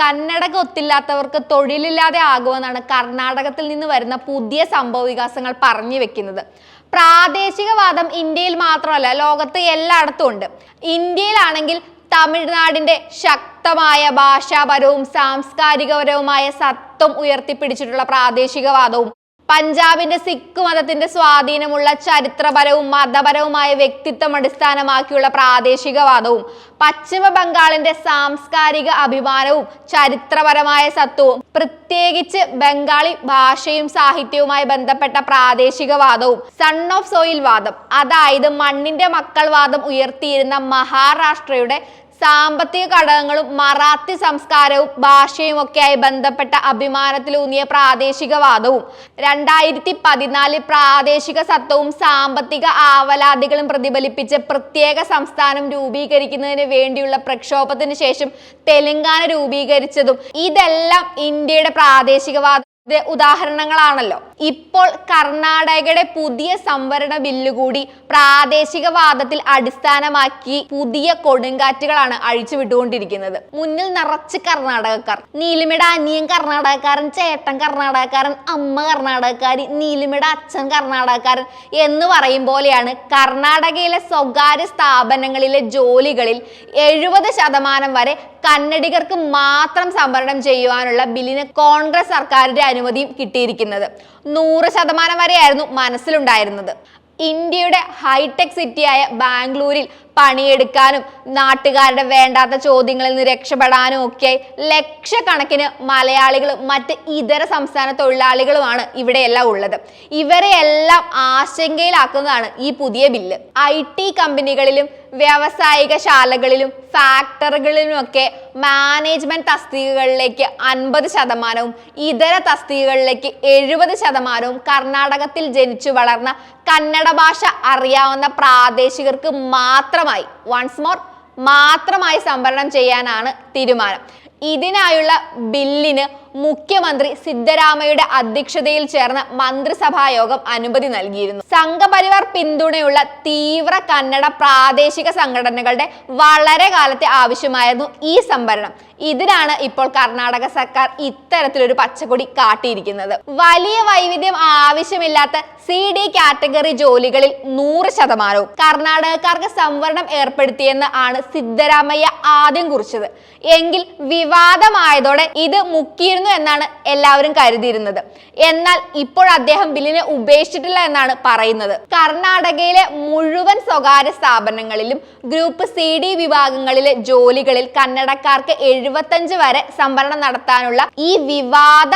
കന്നഡക ഒത്തില്ലാത്തവർക്ക് തൊഴിലില്ലാതെ ആകുമെന്നാണ് കർണാടകത്തിൽ നിന്ന് വരുന്ന പുതിയ സംഭവ വികാസങ്ങൾ പറഞ്ഞു വെക്കുന്നത്. പ്രാദേശികവാദം ഇന്ത്യയിൽ മാത്രമല്ല, ലോകത്ത് എല്ലായിടത്തും ഉണ്ട്. ഇന്ത്യയിലാണെങ്കിൽ തമിഴ്നാടിന്റെ ശക്തമായ ഭാഷാപരവും സാംസ്കാരികപരവുമായ സത്വം ഉയർത്തിപ്പിടിച്ചിട്ടുള്ള പ്രാദേശികവാദവും, പഞ്ചാബിന്റെ സിഖ് മതത്തിന്റെ സ്വാധീനമുള്ള ചരിത്രപരവും മതപരവുമായ വ്യക്തിത്വം അടിസ്ഥാനമാക്കിയുള്ള പ്രാദേശികവാദവും, പശ്ചിമ ബംഗാളിന്റെ സാംസ്കാരിക അഭിമാനവും ചരിത്രപരമായ സത്വവും, പ്രത്യേകിച്ച് ബംഗാളി ഭാഷയും സാഹിത്യവുമായി ബന്ധപ്പെട്ട പ്രാദേശികവാദവും, സൺ ഓഫ് സോയിൽ വാദം അതായത് മണ്ണിന്റെ മക്കൾ വാദം ഉയർത്തിയിരുന്ന മഹാരാഷ്ട്രയുടെ സാമ്പത്തിക ഘടകങ്ങളും മറാത്തി സംസ്കാരവും ഭാഷയും ഒക്കെയായി ബന്ധപ്പെട്ട അഭിമാനത്തിലൂന്നിയ പ്രാദേശികവാദവും, 2014 പ്രാദേശിക സത്വവും സാമ്പത്തിക ആവലാതികളും പ്രതിഫലിപ്പിച്ച് പ്രത്യേക സംസ്ഥാനം രൂപീകരിക്കുന്നതിന് വേണ്ടിയുള്ള പ്രക്ഷോഭത്തിന് ശേഷം തെലങ്കാന രൂപീകരിച്ചതും ഇതെല്ലാം ഇന്ത്യയുടെ പ്രാദേശികവാദ ഉദാഹരണങ്ങളാണല്ലോ. ഇപ്പോൾ കർണാടകയുടെ പുതിയ സംവരണ ബില്ല് കൂടി പ്രാദേശികവാദത്തിൽ അടിസ്ഥാനമാക്കി പുതിയ കൊടുങ്കാറ്റുകളാണ് അഴിച്ചുവിട്ടുകൊണ്ടിരിക്കുന്നത്. മുന്നിൽ നിറച്ച് കർണാടകക്കാർ, നീലിമയുടെ അനിയൻ കർണാടകക്കാരൻ, ചേട്ടൻ കർണാടകക്കാരൻ, അമ്മ കർണാടകക്കാരി, നീലിമയുടെ അച്ഛൻ കർണാടകക്കാരൻ എന്ന് പറയും പോലെയാണ് കർണാടകയിലെ സ്വകാര്യ സ്ഥാപനങ്ങളിലെ ജോലികളിൽ 70% വരെ കന്നഡികർക്ക് മാത്രം സംവരണം ചെയ്യുവാനുള്ള ബില്ലിന് കോൺഗ്രസ് സർക്കാരിന്റെ അനുമതിയും കിട്ടിയിരിക്കുന്നത്. 100% വരെയായിരുന്നു മനസ്സിലുണ്ടായിരുന്നത്. ഇന്ത്യയുടെ ഹൈടെക് സിറ്റിയായ ബാംഗ്ലൂരിൽ പണിയെടുക്കാനും നാട്ടുകാരുടെ വേണ്ടാത്ത ചോദ്യങ്ങളിൽ നിന്ന് രക്ഷപ്പെടാനും ഒക്കെ ലക്ഷക്കണക്കിന് മലയാളികളും മറ്റ് ഇതര സംസ്ഥാന തൊഴിലാളികളുമാണ് ഇവിടെയെല്ലാം ഉള്ളത്. ഇവരെയെല്ലാം ആശങ്കയിലാക്കുന്നതാണ് ഈ പുതിയ ബില്ല്. IT കമ്പനികളിലും വ്യാവസായിക ശാലകളിലും ഫാക്ടറികളിലുമൊക്കെ മാനേജ്മെന്റ് തസ്തികകളിലേക്ക് 50%, ഇതര തസ്തികകളിലേക്ക് 70% കർണാടകത്തിൽ ജനിച്ചു വളർന്ന കന്നഡ ഭാഷ അറിയാവുന്ന പ്രാദേശികർക്ക് മാത്രമായി സംവരണം ചെയ്യാനാണ് തീരുമാനം. ഇതിനായുള്ള ബില്ലിന് മുഖ്യമന്ത്രി സിദ്ധരാമയ്യയുടെ അധ്യക്ഷതയിൽ ചേർന്ന മന്ത്രിസഭാ യോഗം അനുമതി നൽകിയിരുന്നു. സംഘപരിവാർ പിന്തുണയുള്ള തീവ്ര കന്നഡ പ്രാദേശിക സംഘടനകളുടെ വളരെ കാലത്തെ ആവശ്യമായിരുന്നു ഈ സംവരണം. ഇതിനാണ് ഇപ്പോൾ കർണാടക സർക്കാർ ഇത്തരത്തിലൊരു പച്ചക്കൊടി കാട്ടിയിരിക്കുന്നത്. വലിയ വൈവിധ്യം ആവശ്യമില്ലാത്ത CD കാറ്റഗറി ജോലികളിൽ 100% കർണാടകക്കാർക്ക് സംവരണം ഏർപ്പെടുത്തിയെന്ന് ആണ് സിദ്ധരാമയ്യ ആദ്യം കുറിച്ചത്. എങ്കിൽ വിവാദമായതോടെ ഇത് മുക്കിയിരുന്നു എന്നാണ് എല്ലാവരും കരുതിയിരുന്നത്. എന്നാൽ ഇപ്പോൾ അദ്ദേഹം ബില്ലിനെ ഉപേക്ഷിച്ചിട്ടില്ല എന്നാണ് പറയുന്നത്. കർണാടകയിലെ മുഴുവൻ സ്വകാര്യ സ്ഥാപനങ്ങളിലും ഗ്രൂപ്പ് CD വിഭാഗങ്ങളിലെ ജോലികളിൽ കന്നഡക്കാർക്ക് 75 വരെ സംവരണം നടത്താനുള്ള ഈ വിവാദ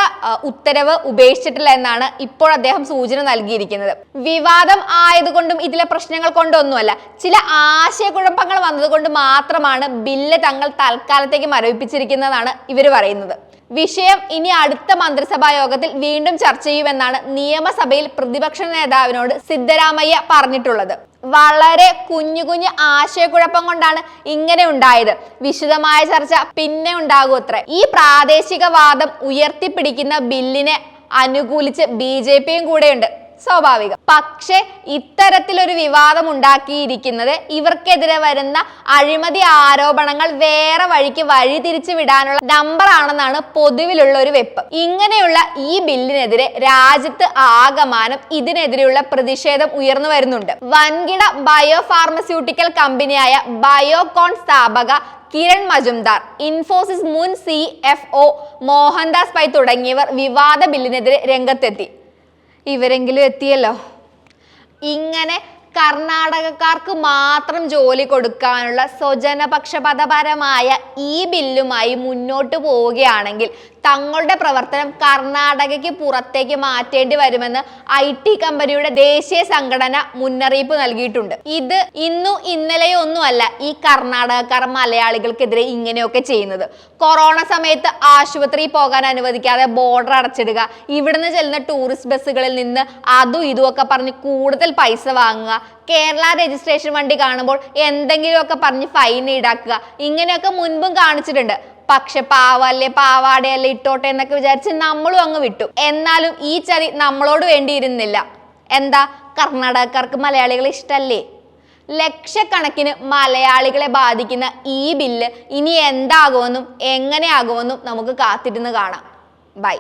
ഉത്തരവ് ഉപേക്ഷിച്ചിട്ടില്ല എന്നാണ് ഇപ്പോൾ അദ്ദേഹം സൂചന നൽകിയിരിക്കുന്നത്. വിവാദം ആയതുകൊണ്ടും ഇതിലെ പ്രശ്നങ്ങൾ കൊണ്ടൊന്നുമല്ല, ചില ആശയക്കുഴപ്പങ്ങൾ വന്നതുകൊണ്ട് മാത്രമാണ് ബില്ല് തങ്ങൾ തൽക്കാലത്തേക്ക് മരവിപ്പിച്ചിരിക്കുന്നതെന്നാണ് ഇവർ പറയുന്നത്. വിഷയം ഇനി അടുത്ത മന്ത്രിസഭാ യോഗത്തിൽ വീണ്ടും ചർച്ച ചെയ്യുമെന്നാണ് നിയമസഭയിൽ പ്രതിപക്ഷ നേതാവിനോട് സിദ്ധരാമയ്യ പറഞ്ഞിട്ടുള്ളത്. വളരെ കുഞ്ഞു ആശയക്കുഴപ്പം കൊണ്ടാണ് ഇങ്ങനെ ഉണ്ടായത്. വിശദമായ ചർച്ച പിന്നെ ഉണ്ടാകൂത്രേ. ഈ പ്രാദേശികവാദം ഉയർത്തിപ്പിടിക്കുന്ന ബില്ലിനെ അനുകൂലിച്ച് BJPയും കൂടെയുണ്ട്, സ്വാഭാവികം. പക്ഷെ ഇത്തരത്തിലൊരു വിവാദം ഉണ്ടാക്കിയിരിക്കുന്നത് ഇവർക്കെതിരെ വരുന്ന അഴിമതി ആരോപണങ്ങൾ വേറെ വഴിക്ക് വഴിതിരിച്ചു വിടാനുള്ള നമ്പർ ആണെന്നാണ് പൊതുവിലുള്ള ഒരു വെപ്പ്. ഇങ്ങനെയുള്ള ഈ ബില്ലിനെതിരെ രാജ്യത്ത് ആകമാനം ഇതിനെതിരെയുള്ള പ്രതിഷേധം ഉയർന്നു വരുന്നുണ്ട്. വൻകിട ബയോ ഫാർമസ്യൂട്ടിക്കൽ കമ്പനിയായ ബയോകോൺ സ്ഥാപക കിരൺ മജുംദാർ, ഇൻഫോസിസ് മുൻ CFO മോഹൻദാസ് പൈ തുടങ്ങിയവർ വിവാദ ബില്ലിനെതിരെ രംഗത്തെത്തി. ഇവരെങ്കിലും എത്തിയല്ലോ. ഇങ്ങനെ കർണാടകക്കാർക്ക് മാത്രം ജോലി കൊടുക്കാനുള്ള സ്വജനപക്ഷപാതപരമായ ഈ ബില്ലുമായി മുന്നോട്ട് പോവുകയാണെങ്കിൽ തങ്ങളുടെ പ്രവർത്തനം കർണാടകയ്ക്ക് പുറത്തേക്ക് മാറ്റേണ്ടി വരുമെന്ന് IT കമ്പനിയുടെ ദേശീയ സംഘടന മുന്നറിയിപ്പ് നൽകിയിട്ടുണ്ട്. ഇത് ഇന്നലെയോ ഒന്നുമല്ല ഈ കർണാടകക്കാർ മലയാളികൾക്കെതിരെ ഇങ്ങനെയൊക്കെ ചെയ്യുന്നത്. കൊറോണ സമയത്ത് ആശുപത്രിയിൽ പോകാൻ അനുവദിക്കാതെ ബോർഡർ അടച്ചിടുക, ഇവിടുന്ന് ചെല്ലുന്ന ടൂറിസ്റ്റ് ബസ്സുകളിൽ നിന്ന് അതും ഇതുമൊക്കെ പറഞ്ഞ് കൂടുതൽ പൈസ വാങ്ങുക, കേരള രജിസ്ട്രേഷൻ വണ്ടി കാണുമ്പോൾ എന്തെങ്കിലുമൊക്കെ പറഞ്ഞ് ഫൈൻ ഈടാക്കുക, ഇങ്ങനെയൊക്കെ മുൻപും കാണിച്ചിട്ടുണ്ട്. പക്ഷെ പാവാടയല്ലേ ഇട്ടോട്ടെ എന്നൊക്കെ വിചാരിച്ച് നമ്മളും അങ്ങ് വിട്ടു. എന്നാലും ഈ ചതി നമ്മളോട് വേണ്ടിയിരുന്നില്ല. എന്താ, കർണാടകക്കാർക്ക് മലയാളികളെ ഇഷ്ടല്ലേ? ലക്ഷക്കണക്കിന് മലയാളികളെ ബാധിക്കുന്ന ഈ ബില്ല് ഇനി എന്താകുമെന്നും എങ്ങനെയാകുമെന്നും നമുക്ക് കാത്തിരുന്ന് കാണാം. ബൈ.